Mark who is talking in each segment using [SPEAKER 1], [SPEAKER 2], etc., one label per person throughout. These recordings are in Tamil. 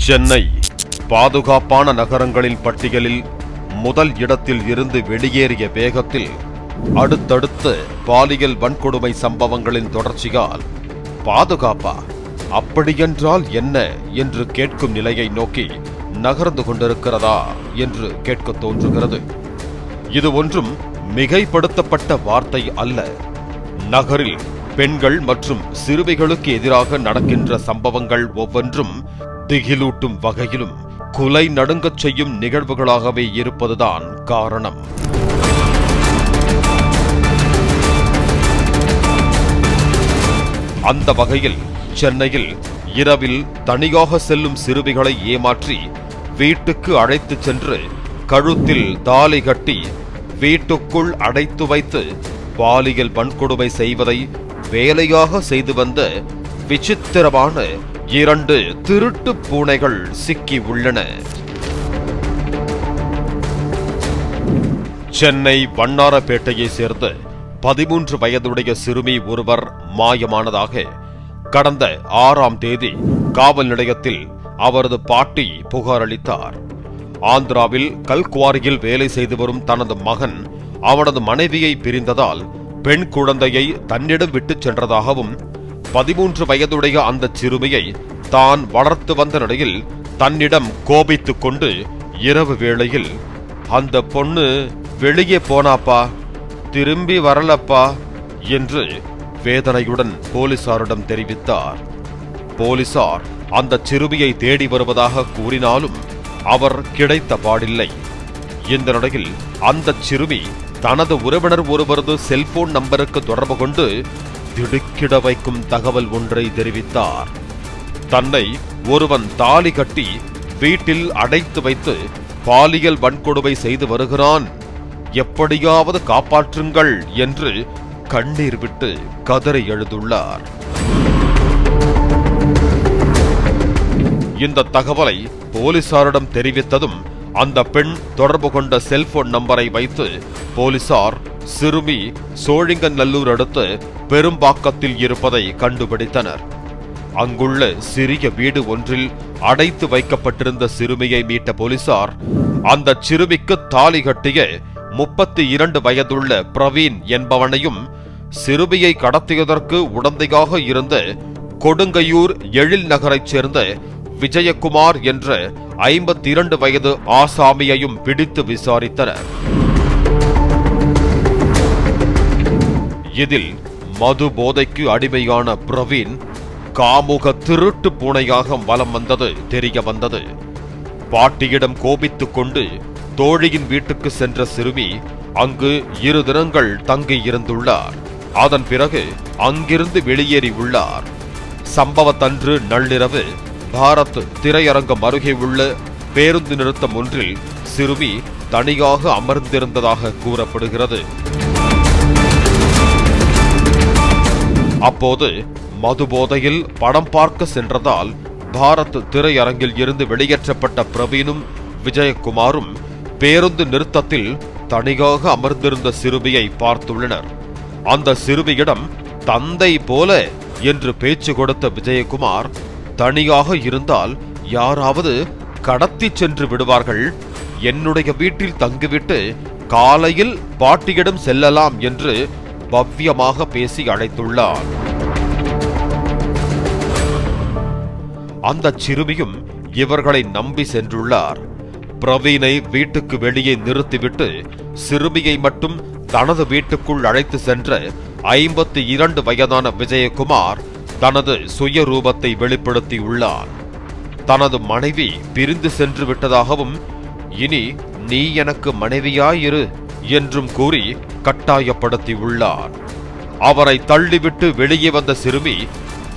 [SPEAKER 1] சென்னை பாதுகாப்பான நகரங்களின் பட்டியலில் முதல் இடத்தில் இருந்து வெளியேறிய வேகத்தில் அடுத்தடுத்த பாலியல் வன்கொடுமை சம்பவங்களின் தொடர்ச்சியால் பாதுகாப்பா அப்படியென்றால் என்ன என்று கேட்கும் நிலையை நோக்கி நகர்ந்து கொண்டிருக்கிறதா என்று கேட்க தோன்றுகிறது. இது ஒன்றும் மிகைப்படுத்தப்பட்ட வார்த்தை அல்ல. நகரில் பெண்கள் மற்றும் சிறுமிகளுக்கு எதிராக நடக்கின்ற சம்பவங்கள் ஒவ்வொன்றும் திகிலூட்டும் வகையிலும் குலை நடுங்கச் செய்யும் நிகழ்வுகளாகவே இருப்பதுதான் காரணம். அந்த வகையில் சென்னையில் இரவில் தனியாக செல்லும் சிறுமிகளை ஏமாற்றி வீட்டுக்கு அழைத்துச் சென்று கழுத்தில் தாலி கட்டி வீட்டுக்குள் அடைத்து வைத்து பாலியல் வன்கொடுமை செய்வதை வேலையாக செய்து வந்த விசித்திரமான 2 திருட்டு பூனைகள் சிக்கி உள்ளன. சென்னை வண்ணாரப்பேட்டையை சேர்ந்த 13 வயதுடைய சிறுமி ஒருவர் மாயமானதாக கடந்த 6ஆம் தேதி காவல் நிலையத்தில் அவரது பாட்டி புகார் அளித்தார். ஆந்திராவில் கல்குவாரியில் வேலை செய்து வரும் தனது மகன் அவனது மனைவியை பிரிந்ததால் பெண் குழந்தையை தன்னிடம் விட்டுச் சென்றதாகவும் 13 வயதுடைய அந்த சிறுமியை தான் வளர்த்து வந்த நிலையில் தன்னிடம் கோபித்துக் கொண்டு இரவு வேளையில் அந்த பொண்ணு வெளியே போனாப்பா, திரும்பி வரலப்பா என்று வேதனையுடன் போலீசாரிடம் தெரிவித்தார். போலீசார் அந்த சிறுமியை தேடி வருவதாக கூறினாலும் அவர் கிடைத்த பாடில்லை. இந்த நிலையில் அந்த சிறுமி தனது உறவினர் ஒருவரது செல்போன் நம்பருக்கு தொடர்பு கொண்டு திடுக்கிட வைக்கும் தகவல் ஒன்றை தெரிவித்தார். தன்னை ஒருவன் தாலி கட்டி வீட்டில் அடைத்து வைத்து பாலியல் வன்கொடுமை செய்து வருகிறான், எப்படியாவது காப்பாற்றுங்கள் என்று கண்ணீர் விட்டு கதறி எழுதுள்ளார். இந்த தகவலை போலீசாரிடம் தெரிவித்ததும் அந்த பெண் தொடர்பு கொண்ட செல்போன் நம்பரை வைத்து போலீசார் சிறுமி சோழிங்கநல்லூர் அடுத்த பெரும்பாக்கத்தில் இருப்பதை கண்டுபிடித்தனர். அங்குள்ள சிறிய வீடு ஒன்றில் அடைத்து வைக்கப்பட்டிருந்த சிறுமியை மீட்ட போலீசார் அந்த சிறுமிக்கு தாலி கட்டிய 32 வயதுள்ள பிரவீன் என்பவனையும் சிறுமியை கடத்தியதற்கு உடந்தையாக இருந்த கொடுங்கையூர் எழில் நகரைச் சேர்ந்த விஜயகுமார் என்ற 52 வயது ஆசாமியையும் பிடித்து விசாரித்தனர். இதில் மது போதைக்கு அடிமையான பிரவீன் காமுக திருட்டு பூனையாக வலம் வந்தது தெரிய வந்தது. பாட்டியிடம் கோபித்துக் கொண்டு தோழியின் வீட்டுக்கு சென்ற சிறுமி அங்கு 2 தினங்கள் தங்கியிருந்துள்ளார். அதன் பிறகு அங்கிருந்து வெளியேறி உள்ளார். சம்பவத்தன்று நள்ளிரவு பாரத் திரையரங்கம் அருகே உள்ள பேருந்து நிறுத்தம் ஒன்றில் சிறுமி தனியாக அமர்ந்திருந்ததாக கூறப்படுகிறது. அப்போது மது போதையில் படம் பார்க்க சென்றதால் பாரத் திரையரங்கில் இருந்து வெளியேற்றப்பட்ட பிரவீனும் விஜயகுமாரும் பேருந்து நிறுத்தத்தில் தனியாக அமர்ந்திருந்த சிறுமியை பார்த்துள்ளனர். அந்த சிறுமியிடம் தந்தை போல என்று பேச்சு கொடுத்த விஜயகுமார், தனியாக இருந்தால் யாராவது கடத்தி சென்று விடுவார்கள், என்னுடைய வீட்டில் தங்கிவிட்டு காலையில் பாட்டியிடம் செல்லலாம் என்று பவ்யமாக பேசி அழைத்துள்ளார். அந்த சிறுமியும் இவர்களை நம்பி சென்றுள்ளார். பிரவீனை வீட்டுக்கு வெளியே நிறுத்திவிட்டு சிறுமியை மட்டும் தனது வீட்டுக்குள் அழைத்து சென்ற 52 வயதான விஜயகுமார் தனது சுயரூபத்தை வெளிப்படுத்தியுள்ளார். தனது மனைவி பிரிந்து சென்று விட்டதாகவும் இனி நீ எனக்கு மனைவியாயிரு என்றும் கூறி கட்டாயப்படுத்தியுள்ளார். அவரை தள்ளிவிட்டு வெளியே வந்த சிறுமி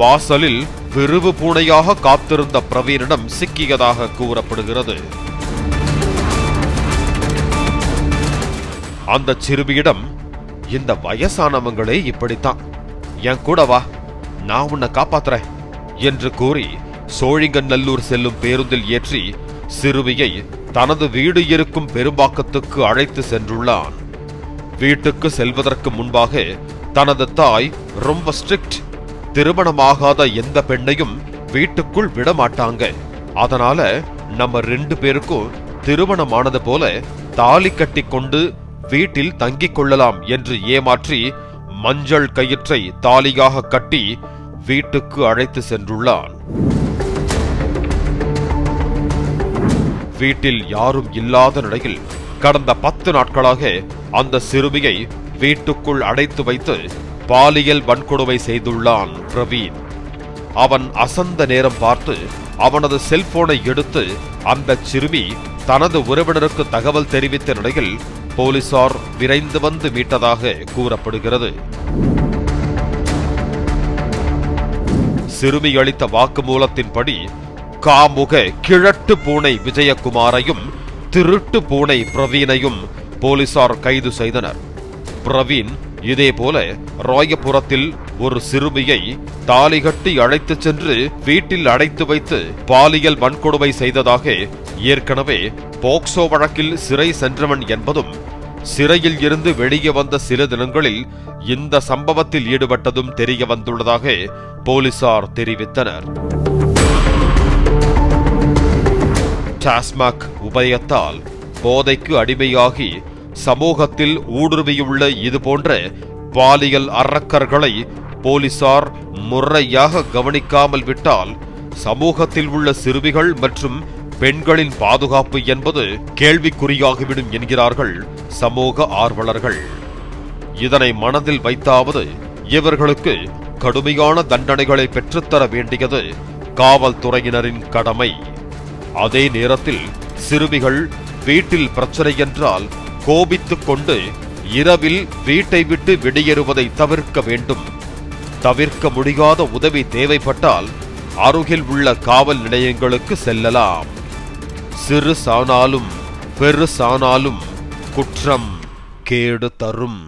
[SPEAKER 1] வாசலில் விருவு பூனையாக காத்திருந்த பிரவீனிடம் சிக்கியதாக கூறப்படுகிறது. அந்த சிறுமியிடம், இந்த வயசானவங்களே இப்படித்தான், என் கூட வா, நான் உன்னை காப்பாத்துறேன் என்று கூறி சோழிங்கநல்லூர் செல்லும் பேருந்தில் ஏற்றி சிறுமியை தனது வீடு இருக்கும் பெரும்பாக்கத்துக்கு அழைத்து சென்றுள்ளான். வீட்டுக்கு செல்வதற்கு முன்பாக தனது தாய் ரொம்ப ஸ்ட்ரிக்ட், திருமணமாகாத எந்த பெண்ணையும் வீட்டுக்குள் விடமாட்டாங்க, அதனால நம்ம 2 பேருக்கும் திருமணமானது போல தாலி கட்டி கொண்டு வீட்டில் தங்கிக் கொள்ளலாம் என்று ஏமாற்றி மஞ்சள் கயிற்றை தாலியாக கட்டி வீட்டுக்கு அழைத்து சென்றுள்ளான். வீட்டில் யாரும் இல்லாத நிலையில் கடந்த 10 நாட்களாக அந்த சிறுமியை வீட்டுக்குள் அடைத்து வைத்து பாலியல் வன்கொடுமை செய்துள்ளான் பிரவீன். அவன் அசந்த நேரம் பார்த்து அவனது செல்போனை எடுத்து அந்த சிறுமி தனது உறவினருக்கு தகவல் தெரிவித்த நிலையில் போலீசார் விரைந்து வந்து மீட்டதாக கூறப்படுகிறது. சிறுமி அளித்த வாக்குமூலத்தின்படி காமுக கிழட்டு பூனை விஜயகுமாரையும் திருட்டு பூனை பிரவீனையும் போலீசார் கைது செய்தனர். பிரவீன் இதேபோல ராயபுரத்தில் ஒரு சிறுமியை தாலி கட்டி அழைத்துச் சென்று வீட்டில் அடைத்து வைத்து பாலியல் வன்கொடுமை செய்ததாக ஏற்கனவே போக்சோ வழக்கில் சிறை சென்றவன் என்பதும், சிறையில் இருந்து வெளியே வந்த சில தினங்களில் இந்த சம்பவத்தில் ஈடுபட்டதும் தெரிய வந்துள்ளதாக போலீசார் தெரிவித்தனர். டாஸ்மாக் உபயத்தால் போதைக்கு அடிமையாகி சமூகத்தில் ஊடுருவியுள்ள இதுபோன்ற பாலியல் அரக்கர்களை போலீசார் முறையாக கவனிக்காமல் விட்டால் சமூகத்தில் உள்ள சிறுமிகள் மற்றும் பெண்களின் பாதுகாப்பு என்பது கேள்விக்குறியாகிவிடும் என்கிறார்கள் சமூக ஆர்வலர்கள். இதனை மனதில் வைத்தாவது இவர்களுக்கு கடுமையான தண்டனைகளை பெற்றுத்தர வேண்டியது காவல்துறையினரின் கடமை. அதே நேரத்தில் சிறுமிகள் வீட்டில் பிரச்சனை என்றால் கோபித்துக் கொண்டு இரவில் வீட்டை விட்டு வெளியேறுவதை தவிர்க்க வேண்டும். தவிர்க்க முடியாத உதவி தேவைப்பட்டால் அருகில் உள்ள காவல் நிலையங்களுக்கு செல்லலாம். சிறுசானாலும் பெருசானாலும் குற்றம் கேடு தரும்.